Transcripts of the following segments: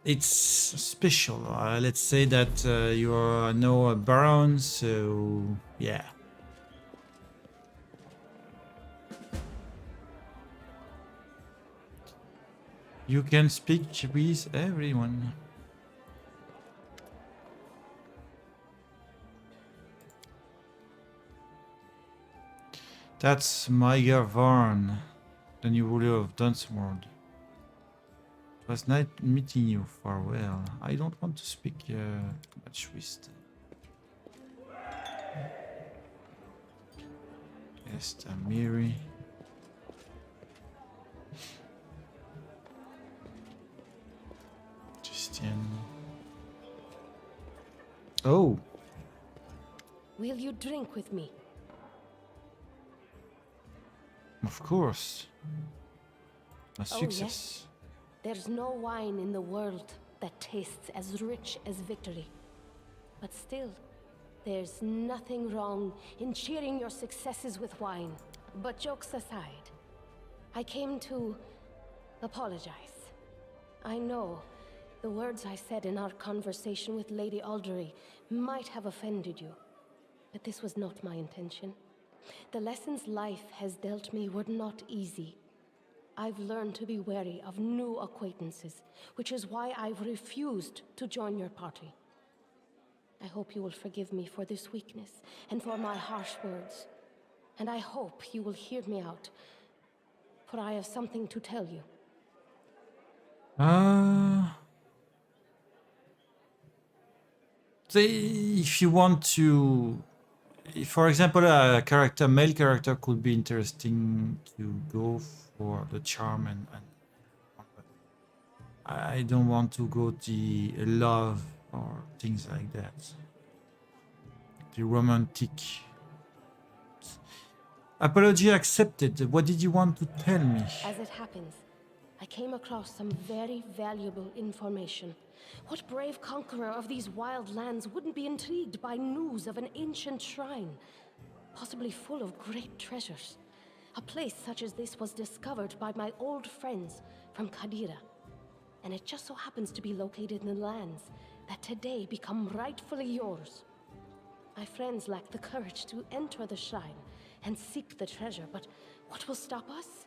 It's special. Let's say that you are now a baron, so yeah. You can speak with everyone. That's Maigar Varn, the new ruler of Dunsmord. It was nice meeting you. Farewell. I don't want to speak much with them. Yes, Tamiri. Christian. Oh, Will you drink with me? of course. A Oh, yes. success. There's no wine in the world that tastes as rich as victory. But still, there's nothing wrong in cheering your successes with wine. But jokes aside, I came to apologize. I know the words I said in our conversation with Lady Aldery might have offended you, but this was not my intention. The lessons life has dealt me were not easy. I've learned to be wary of new acquaintances, which is why I've refused to join your party. I hope you will forgive me for this weakness and for my harsh words. And I hope you will hear me out, for I have something to tell you. If you want to, for example, a character, male character, could be interesting to go for the charm and I don't want to go the love or things like that. The romantic. Apology accepted. What did you want to tell me? As it happens, I came across some very valuable information. What brave conqueror of these wild lands wouldn't be intrigued by news of an ancient shrine, possibly full of great treasures? A place such as this was discovered by my old friends from Kadira, and it just so happens to be located in the lands that today become rightfully yours. My friends lack the courage to enter the shrine and seek the treasure, but what will stop us?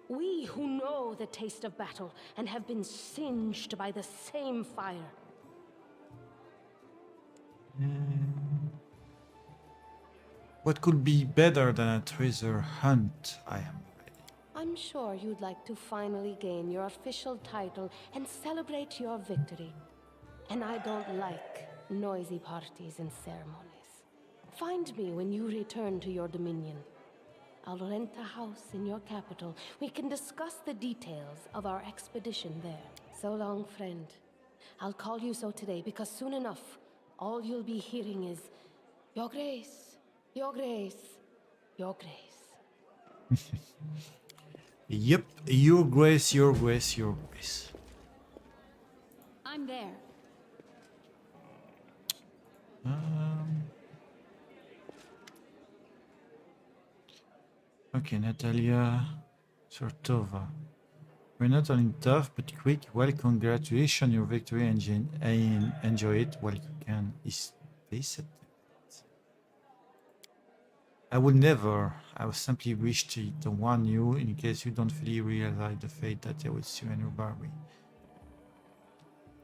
We who know the taste of battle and have been singed by the same fire. What could be better than a treasure hunt? I am ready. I'm sure you'd like to finally gain your official title and celebrate your victory. And I don't like noisy parties and ceremonies. Find me when you return to your dominion. I'll rent a house in your capital. We can discuss the details of our expedition there. So long, friend. I'll call you so today because soon enough, all you'll be hearing is, Your Grace, Your Grace, Your Grace. Yep, your grace, your grace, your grace. I'm there. Okay, Natalia Sortova. We're not only tough, but quick. Well, congratulations, your victory, and enjoy it while you can. Is this it? I would never. I would simply wish to warn you in case you don't fully realize the fate that awaits you and your Barbie.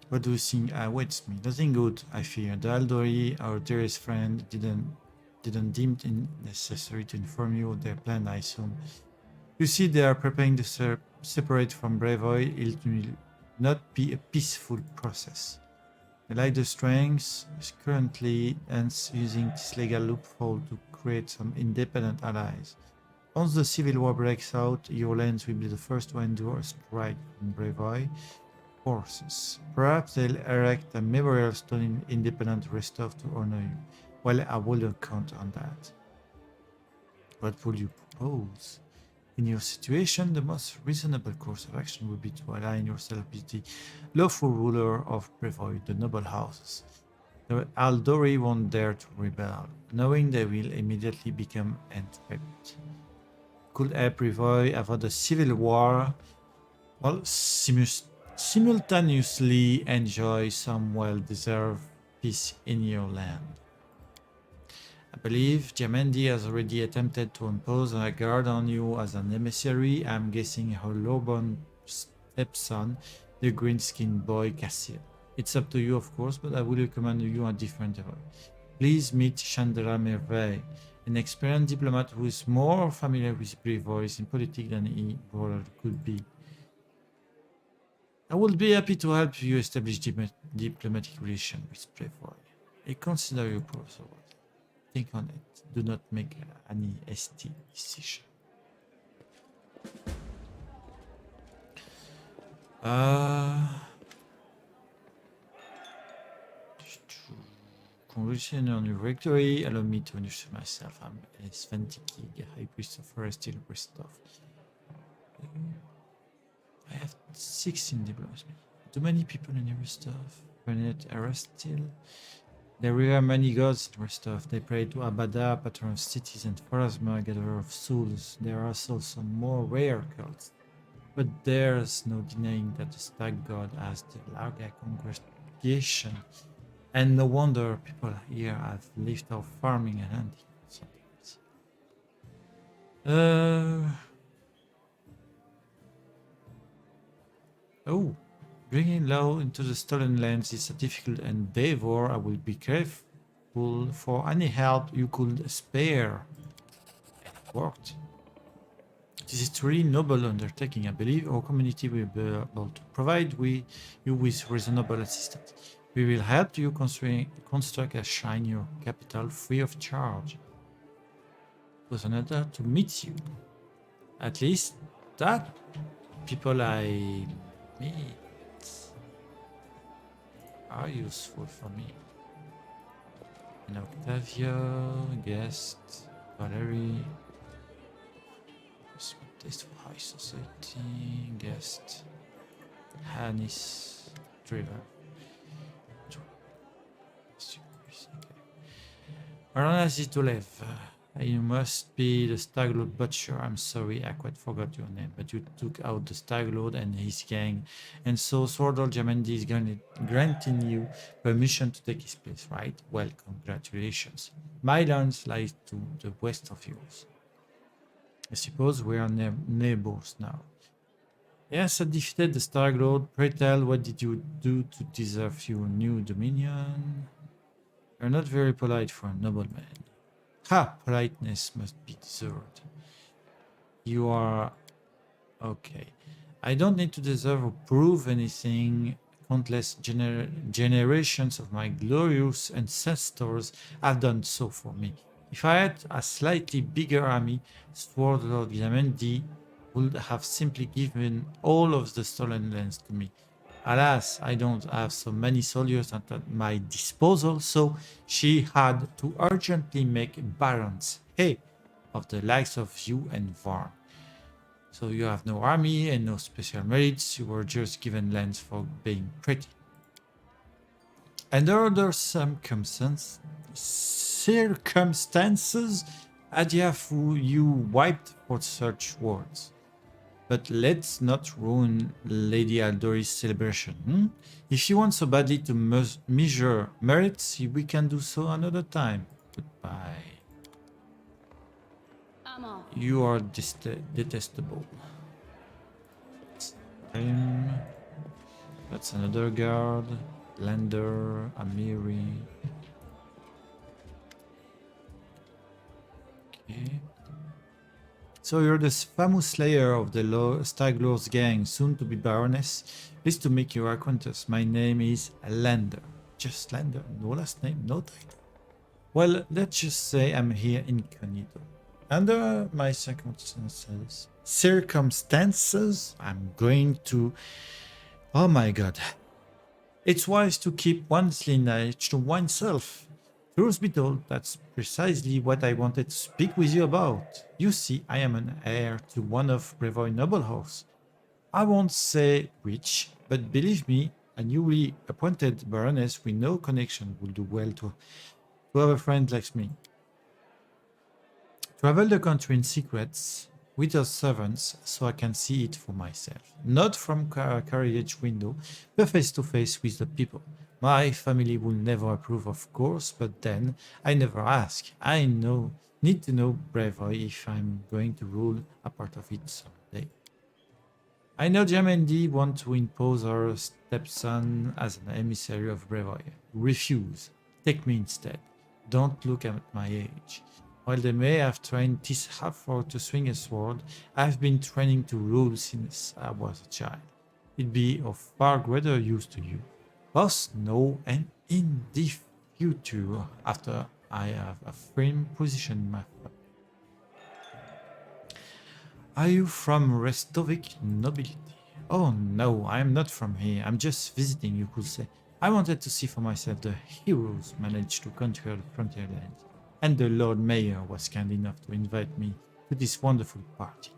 What do you think awaits me? Nothing good, I fear. The Aldori, our dearest friend, didn't deem it necessary to inform you of their plan, I assume. You see, they are preparing to separate from Brevoy. It will not be a peaceful process. They lack the strength is currently hence using this legal loophole to create some independent allies. Once the civil war breaks out, your lands will be the first to endure a strike from Brevoy forces. Perhaps they'll erect a memorial stone in independent Rostov to honor you. Well, I wouldn't count on that. What would you propose? In your situation, the most reasonable course of action would be to align yourself with the lawful ruler of Brevoy, the noble houses. The Aldori won't dare to rebel, knowing they will immediately become entrenched. Could help Brevoy avoid a civil war? Well, simultaneously enjoy some well-deserved peace in your land. I believe Jamendi has already attempted to impose a guard on you as an emissary. I'm guessing her lowborn stepson, the green-skinned boy Cassiel. It's up to you, of course, but I would recommend you a different way. Please meet Chandra Merveille, an experienced diplomat who is more familiar with braveries in politics than he could be. I would be happy to help you establish diplomatic relations with Bravery. I consider your proposal. Think on it. Do not make any hasty decision. Congratulations on your victory. Allow me to introduce myself. I'm Sventiki, High Priest of Arestil Restov. I have 16 diplomacy. Too many people in Restov. Planet Arestil. There are many gods in Rostov. They pray to Abada, patron of cities, and Pharasma, gatherer of souls. There are also some more rare cults. But there's no denying that the stag god has the Larga congregation. And no wonder people here have lived off farming and hunting sometimes. Oh. Bringing law into the stolen lands is a difficult endeavor. I will be careful for any help you could spare. It worked. This is truly noble undertaking. I believe our community will be able to provide you with reasonable assistance. We will help you construct a shrine in your capital free of charge. It was an honor to meet you. At least that people I meet are useful for me. And Octavia, Guest, Valerie, taste of high society, Guest, Hannis, Driver. Baroness to live. You must be the Staglord Butcher. I'm sorry, I quite forgot your name, but you took out the Staglord and his gang, and so Swordal Jamendi is granting you permission to take his place, right? Well, congratulations. My lands lies to the west of yours. I suppose we are neighbors now. Yes, I defeated the Staglord. Pray tell, what did you do to deserve your new dominion? You're not very polite for a nobleman. Ha! Politeness must be deserved. You are... okay. I don't need to deserve or prove anything. Countless generations of my glorious ancestors have done so for me. If I had a slightly bigger army, Sword Lord Yamendi would have simply given all of the stolen lands to me. Alas, I don't have so many soldiers at my disposal, so she had to urgently make barons, hey, of the likes of you and Varn. So you have no army and no special merits, you were just given lands for being pretty. Under other circumstances, you wiped for such words. But let's not ruin Lady Aldori's celebration. If you want so badly to measure merits, we can do so another time. Goodbye. You are detestable. That's another guard. Lander, Amiri. Okay. So you're the famous slayer of the Staglord's gang, soon to be Baroness. Pleased to make your acquaintance. My name is Lander. Just Lander. No last name, no title. Well, let's just say I'm here incognito. Under my circumstances, I'm going to... oh my god. It's wise to keep one's lineage to oneself. Truth be told, that's precisely what I wanted to speak with you about. You see, I am an heir to one of Brevoy noble house. I won't say which, but believe me, a newly appointed baroness with no connection will do well to have a friend like me. Travel the country in secrets, without servants so I can see it for myself. Not from carriage window, but face to face with the people. My family will never approve, of course, but then I never ask. I need to know bravery if I'm going to rule a part of it someday. I know Jamendi want to impose her stepson as an emissary of bravery. Refuse. Take me instead. Don't look at my age. While they may have trained this half orc to swing a sword, I've been training to rule since I was a child. It'd be of far greater use to you. Both now and in the future, after I have a firm position in my family. Are you from Restovic nobility? Oh no, I am not from here. I'm just visiting, you could say. I wanted to see for myself the heroes managed to conquer the frontier lands, and the Lord Mayor was kind enough to invite me to this wonderful party.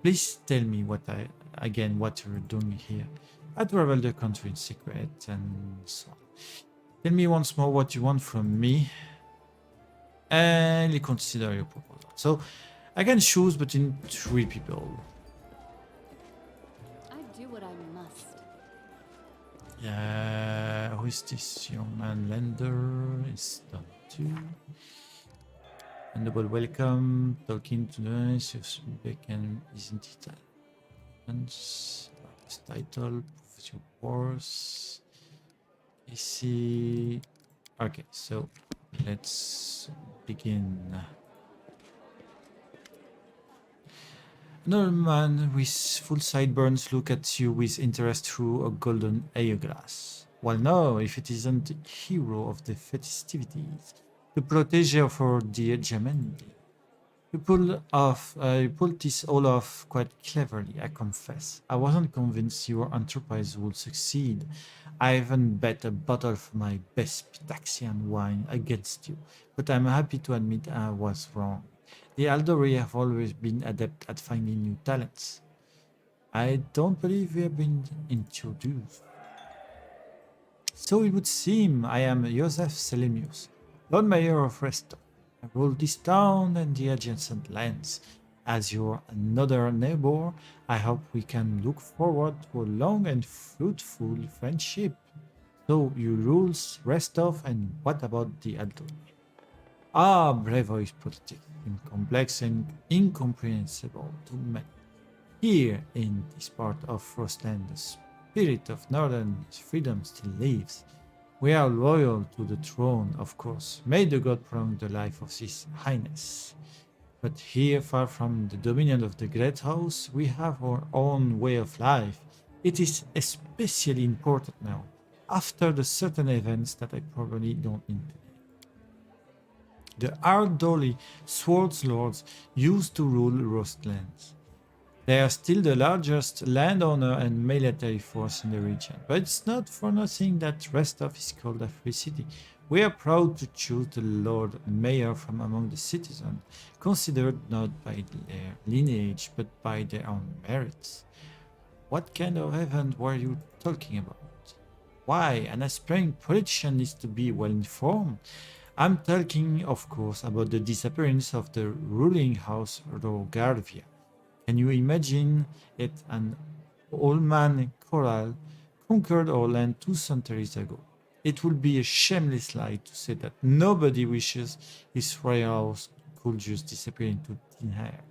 Please tell me what you're doing here. I travel the country in secret and so on. Tell me once more what you want from me, and consider your proposal. So I can choose between three people. I do what I must. Yeah, who is this young man? Lender is done too. And double welcome. Talking to the Bacon, isn't it? His title, professional course. Easy. Okay, so let's begin. Another man with full sideburns look at you with interest through a golden eyeglass. Well, no, if it isn't the hero of the festivities, the protege of our dear Gemendi. You pulled this all off quite cleverly, I confess. I wasn't convinced your enterprise would succeed. I even bet a bottle of my best Pitaxian wine against you, but I'm happy to admit I was wrong. The Aldori have always been adept at finding new talents. I don't believe we have been introduced. So it would seem I am Joseph Selimius, Lord Mayor of Resto. I rule this town and the adjacent lands. As your another neighbor, I hope we can look forward to a long and fruitful friendship. So you rules Restov, and what about the Aldori? Ah, bravery is protected, complex and incomprehensible to many. Here in this part of Frostland, the spirit of northern freedom still lives. We are loyal to the throne, of course. May the god prolong the life of his highness. But here, far from the dominion of the great house, we have our own way of life. It is especially important now, after the certain events that I probably don't need to. The Ardoli Swords Lords used to rule Rostlands. They are still the largest landowner and military force in the region, but it's not for nothing that Restov is called a free city. We are proud to choose the Lord Mayor from among the citizens, considered not by their lineage but by their own merits. What kind of event were you talking about? Why, an aspiring politician needs to be well informed. I'm talking, of course, about the disappearance of the ruling house Rogarvia. Can you imagine it? An old man Coral conquered our land 2 centuries ago. It would be a shameless lie to say that nobody wishes his royal house could just disappear into thin air.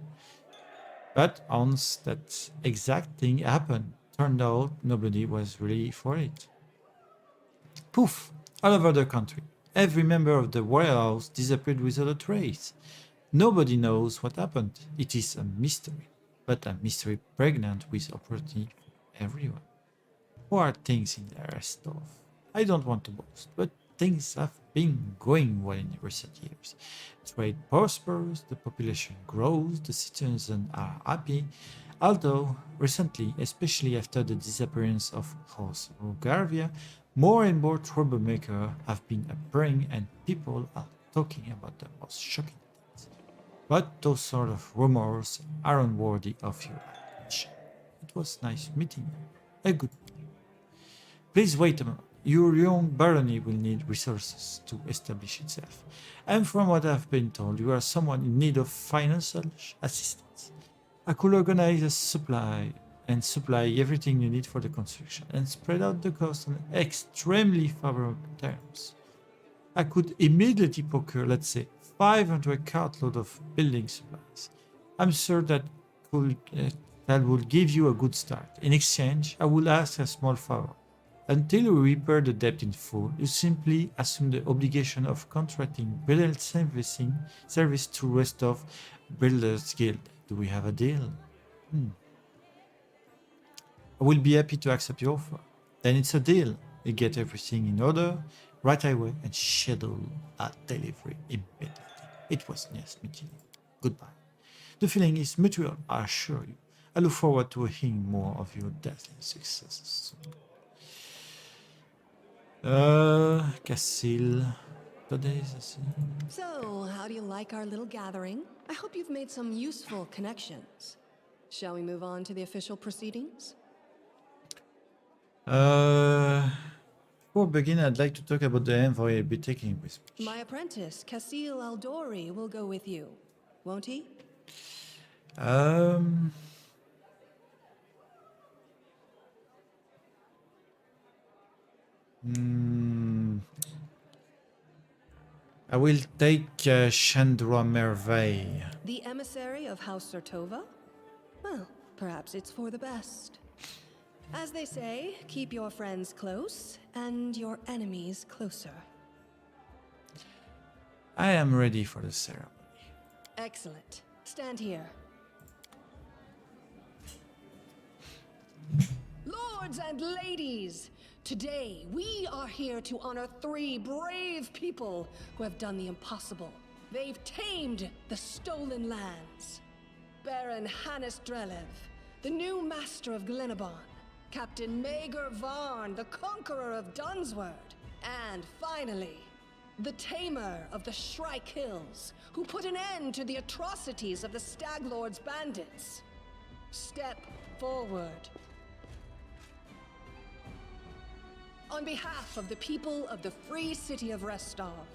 But once that exact thing happened, turned out nobody was ready for it. Poof! All over the country. Every member of the royal house disappeared without a trace. Nobody knows what happened. It is a mystery, but a mystery pregnant with opportunity for everyone. How are things in the rest of? I don't want to boast, but things have been going well in recent years. Trade prospers, the population grows, the citizens are happy, although recently, especially after the disappearance of House Rogarvia, more and more troublemakers have been appearing and people are talking about the most shocking things. But those sort of rumors are unworthy of your attention. It was nice meeting you. A good meeting. Please wait a moment. Your young barony will need resources to establish itself. And from what I've been told, you are someone in need of financial assistance. I could organize a supply everything you need for the construction and spread out the cost on extremely favorable terms. I could immediately procure, let's say, 500 cartload of building supplies. I'm sure that will give you a good start. In exchange, I will ask a small favor. Until you repay the debt in full, you simply assume the obligation of contracting build service to rest of Builders Guild. Do we have a deal? I will be happy to accept your offer. Then it's a deal. You get everything in order right away and schedule a delivery immediately. It was nice meeting you. Goodbye. The feeling is mutual, I assure you. I look forward to hearing more of your dazzling successes soon. Cassil. Today's. So, how do you like our little gathering? I hope you've made some useful connections. Shall we move on to the official proceedings? Before beginning, I'd like to talk about the envoy I'll be taking with me. My apprentice, Cassil Aldori, will go with you, won't he? Um, hmm, I will take Chandra Merveille. The emissary of House Sertova? Well, perhaps it's for the best. As they say, keep your friends close and your enemies closer. I am ready for the ceremony. Excellent. Stand here. Lords and ladies, today we are here to honor 3 brave people who have done the impossible. They've tamed the stolen lands. Baron Hannes Drelev, the new master of Glenabon. Captain Mager Varn, the conqueror of Dunsword. And finally, the tamer of the Shrike Hills, who put an end to the atrocities of the Stag Lord's bandits. Step forward. On behalf of the people of the free city of Restov,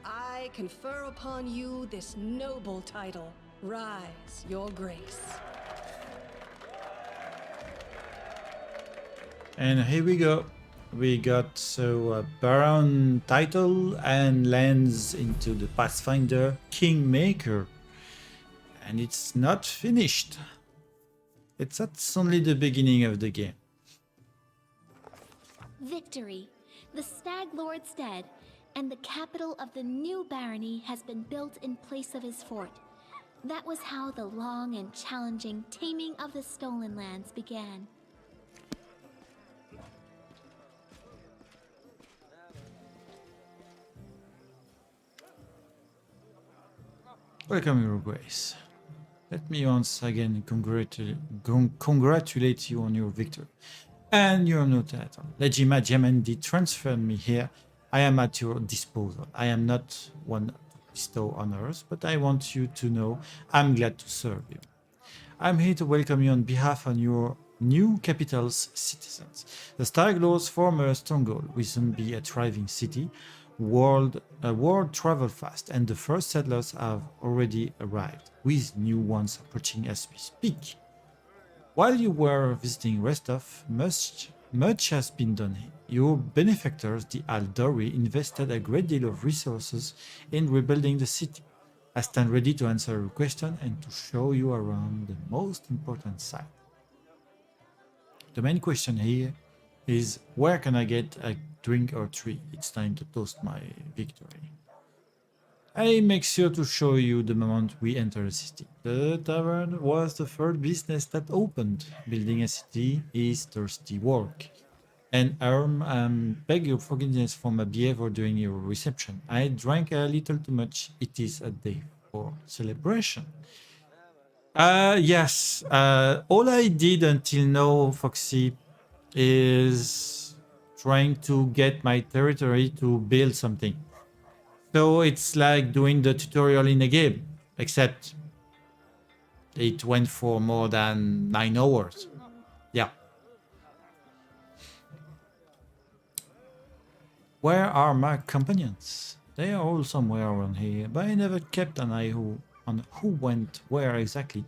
I confer upon you this noble title. Rise, your grace. And here we go. We got a Baron title and lands into the Pathfinder Kingmaker. And it's not finished. That's only the beginning of the game. Victory. The Stag Lord's dead, and the capital of the new barony has been built in place of his fort. That was how the long and challenging taming of the stolen lands began. Welcome, Your Grace. Let me once again congratulate you on your victory and your new title. Legima Diamandi transferred me here. I am at your disposal. I am not one to bestow honors, but I want you to know I'm glad to serve you. I'm here to welcome you on behalf of your new capital's citizens. The Starglow's former stronghold will soon be a thriving city. World travel fast, and the first settlers have already arrived, with new ones approaching as we speak. While you were visiting Restov, much has been done here. Your benefactors, the Aldori, invested a great deal of resources in rebuilding the city. I stand ready to answer your question and to show you around the most important site. The main question here is, where can I get a drink or 3? It's time to toast my victory. I make sure to show you the moment we enter the city. The tavern was the first business that opened. Building a city is thirsty work. And beg your forgiveness for my behavior during your reception. I drank a little too much. It is a day for celebration. Yes. All I did until now, Foxy, is trying to get my territory to build something. So it's like doing the tutorial in a game, except it went for more than 9 hours. Yeah. Where are my companions? They are all somewhere around here, but I never kept an eye on who went where exactly.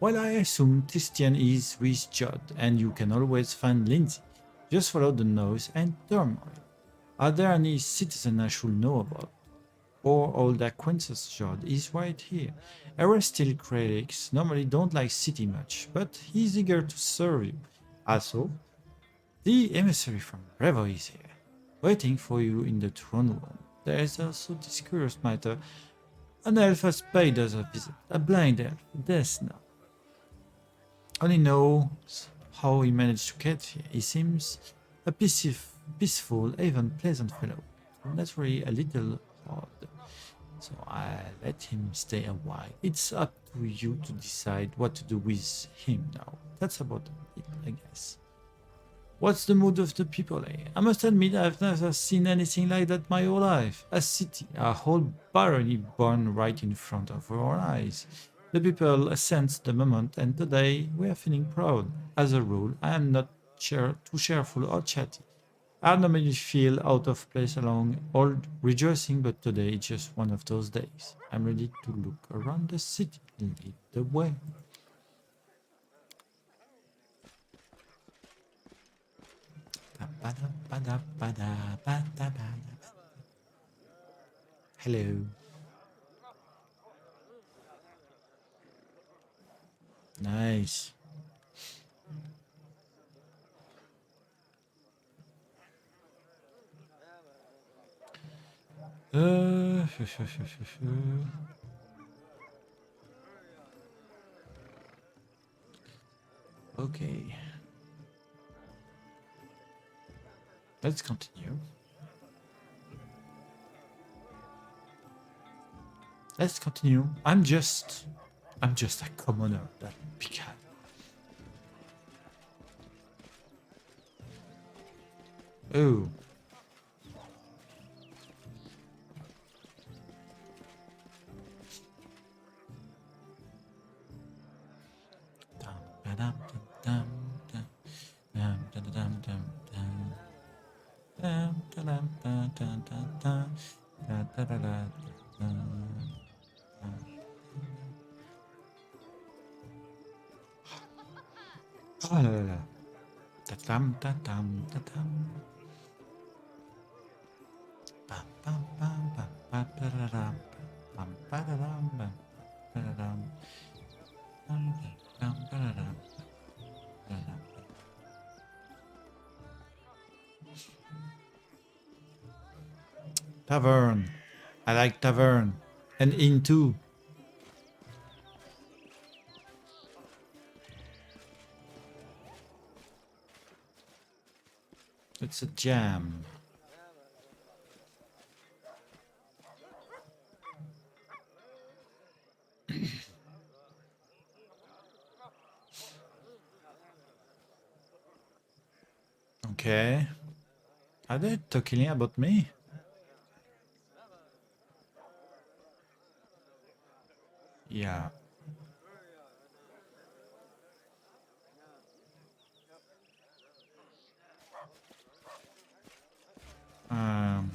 Well, I assume Christian is with Judd, and you can always find Lindsay. Just follow the noise and turmoil. Are there any citizens I should know about? Or old acquaintances Judd is right here. Aristil critics normally don't like city much, but he's eager to serve you. Also, the emissary from Revo is here, waiting for you in the throne room. There is also this curious matter. An elf has paid us a visit. A blind elf. Death now. Only knows how he managed to get here. He seems a peaceful, even pleasant fellow. Naturally a little odd. So I let him stay a while. It's up to you to decide what to do with him now. That's about it, I guess. What's the mood of the people, eh? I must admit I've never seen anything like that my whole life. A city, a whole barony born right in front of our eyes. The people sense the moment, and today we are feeling proud. As a rule, I am not too cheerful or chatty. I normally feel out of place along all rejoicing, but today is just one of those days. I'm ready to look around the city and lead the way. Hello. Nice. Okay. Let's continue. Let's continue. I'm just a commoner that began. Oh. Oh là là là. Ta-tam, ta-tam, ta-tam. Pam, pam, pam, pam, pam, pa-da-dam, pam, pa-da-dam, pam, pa-da-dam, pam, pam, pa-da-dam, pa-da-dam. Tavern. I like tavern. And inn too. It's a jam. Okay. Are they talking about me? Yeah. Um.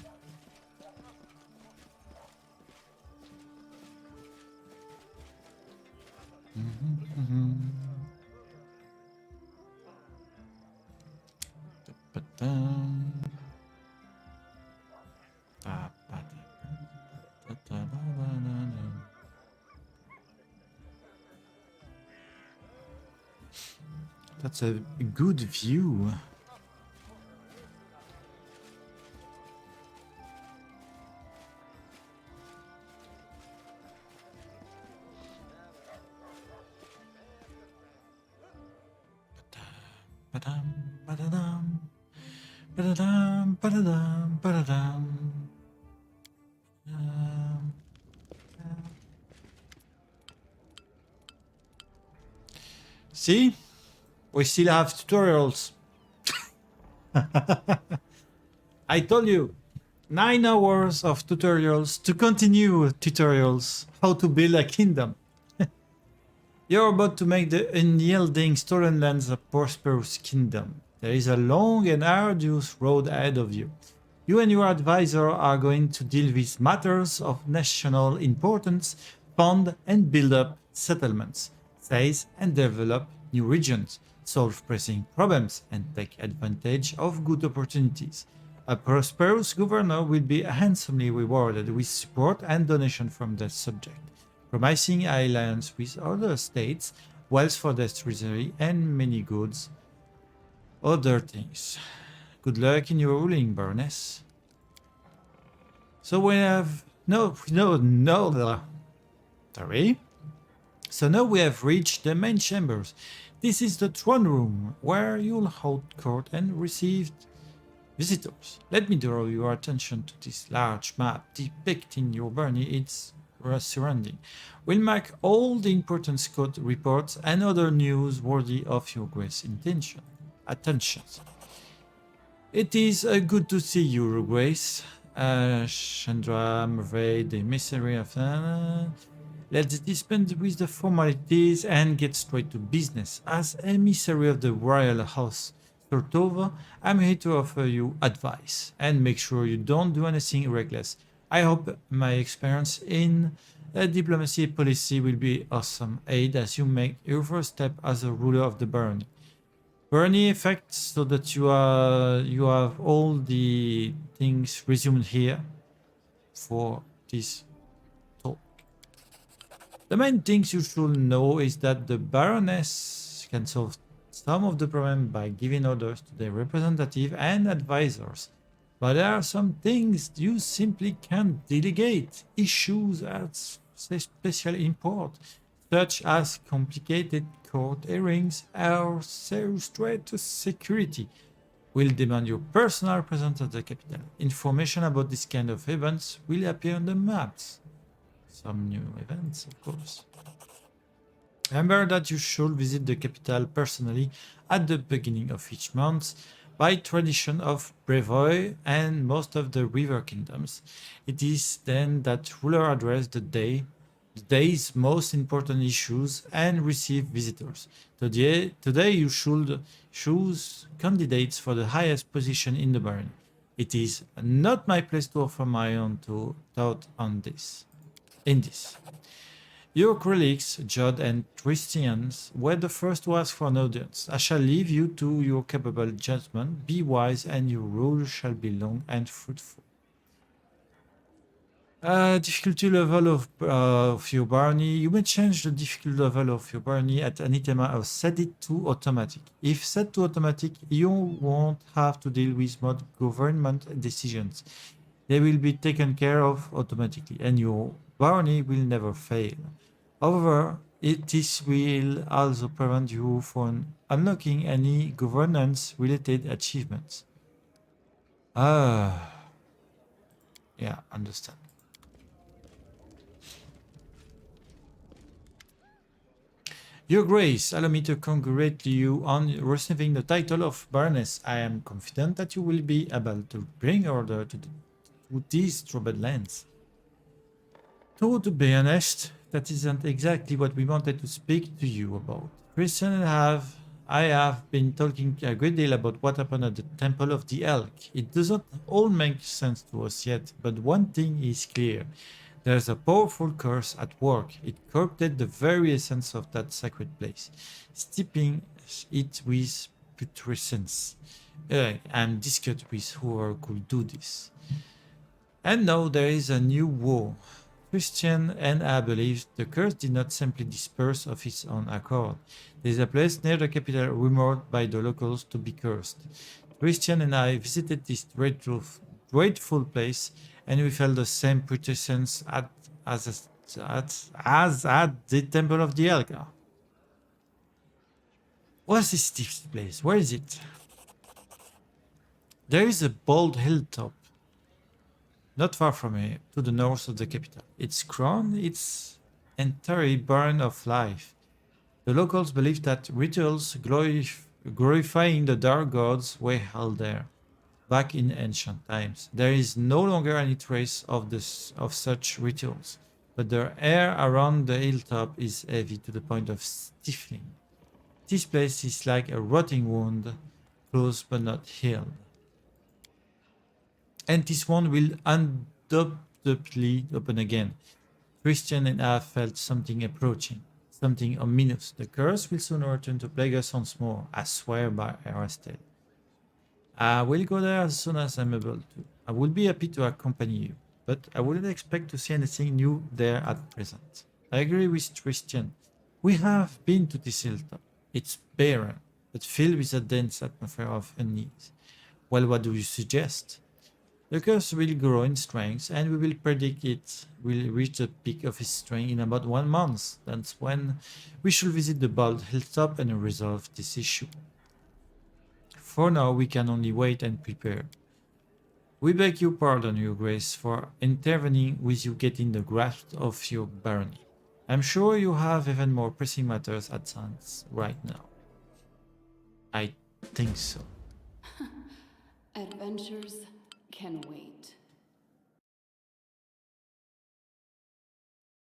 Ba-dum. Da-ba-da-da-da-da-da. That's a good view. Ba-dum, ba-da-dum, ba-da-dum, ba-da-dum, ba-da-dum. See? We still have tutorials. I told you, 9 hours of tutorials to continue tutorials. How to build a kingdom. You're about to make the unyielding stolen lands a prosperous kingdom. There is a long and arduous road ahead of you. You and your advisor are going to deal with matters of national importance, fund and build up settlements. size and develop new regions, solve pressing problems, and take advantage of good opportunities. A prosperous governor will be handsomely rewarded with support and donation from that subject, promising alliance with other states, wealth for the treasury, and many goods, other things. Good luck in your ruling, Baroness. So we have no. Sorry. So now we have reached the main chambers. This is the throne room where you'll hold court and receive visitors. Let me draw your attention to this large map depicting your journey, its surrounding. We'll mark all the important Scott reports and other news worthy of your grace attention. It is good to see you, Your Grace. Chandra, Murray, the emissary of... let's dispense with the formalities and get straight to business. As emissary of the royal house Tortova, I'm here to offer you advice and make sure you don't do anything reckless. I hope my experience in diplomacy policy will be awesome aid as you make your first step as a ruler of the barony. Barony effect, so that you have all the things resumed here for this talk. The main things you should know is that the Baroness can solve some of the problem by giving orders to their representative and advisors. But there are some things you simply can't delegate. Issues at special import, such as complicated court hearings or serious threat to security, will demand your personal presence at the capital. Information about this kind of events will appear on the maps. Some new events, of course. Remember that you should visit the capital personally at the beginning of each month. By tradition of Brevoy and most of the river kingdoms, it is then that ruler address the day's most important issues and receive visitors. Today you should choose candidates for the highest position in the barony. It is not my place to offer my own thought on this. Your colleagues, Judd and Christians, were the first to ask for an audience. I shall leave you to your capable judgment. Be wise, and your rule shall be long and fruitful. Difficulty level of your barony. You may change the difficulty level of your barony at any time or set it to automatic. If set to automatic, you won't have to deal with mod government decisions. They will be taken care of automatically, and your barony will never fail. However, this will also prevent you from unlocking any governance-related achievements. Yeah, understand. Your Grace, allow me to congratulate you on receiving the title of Baroness. I am confident that you will be able to bring order to these troubled lands. To be honest, that isn't exactly what we wanted to speak to you about. Christian and I have been talking a great deal about what happened at the Temple of the Elk. It doesn't all make sense to us yet, but one thing is clear. There's a powerful curse at work. It corrupted the very essence of that sacred place, steeping it with putrescence. I'm disgusted with whoever could do this. And now there is a new war. Christian and I believe the curse did not simply disperse of its own accord. There is a place near the capital rumored by the locals to be cursed. Christian and I visited this dreadful place, and we felt the same putrescence as at the Temple of the Elk. What is this place? Where is it? There is a bold hilltop not far from here, to the north of the capital. Its crown is entirely barren of life. The locals believe that rituals glorifying the dark gods were held there, back in ancient times. There is no longer any trace of such rituals, but the air around the hilltop is heavy to the point of stifling. This place is like a rotting wound, closed but not healed. And this one will undoubtedly open again. Christian and I felt something approaching. something ominous. The curse will soon return to plague us once more, I swear by Arrested. I will go there as soon as I'm able to. I would be happy to accompany you, but I wouldn't expect to see anything new there at present. I agree with Christian. We have been to this hilltop. It's barren, but filled with a dense atmosphere of unease. Well, what do you suggest? The curse will grow in strength, and we will predict it will reach the peak of its strength in about 1 month. That's when we should visit the bald hilltop and resolve this issue. For now, we can only wait and prepare. We beg your pardon, Your Grace, for intervening with you getting the grasp of your barony. I'm sure you have even more pressing matters at hand right now. I think so. Adventures can wait.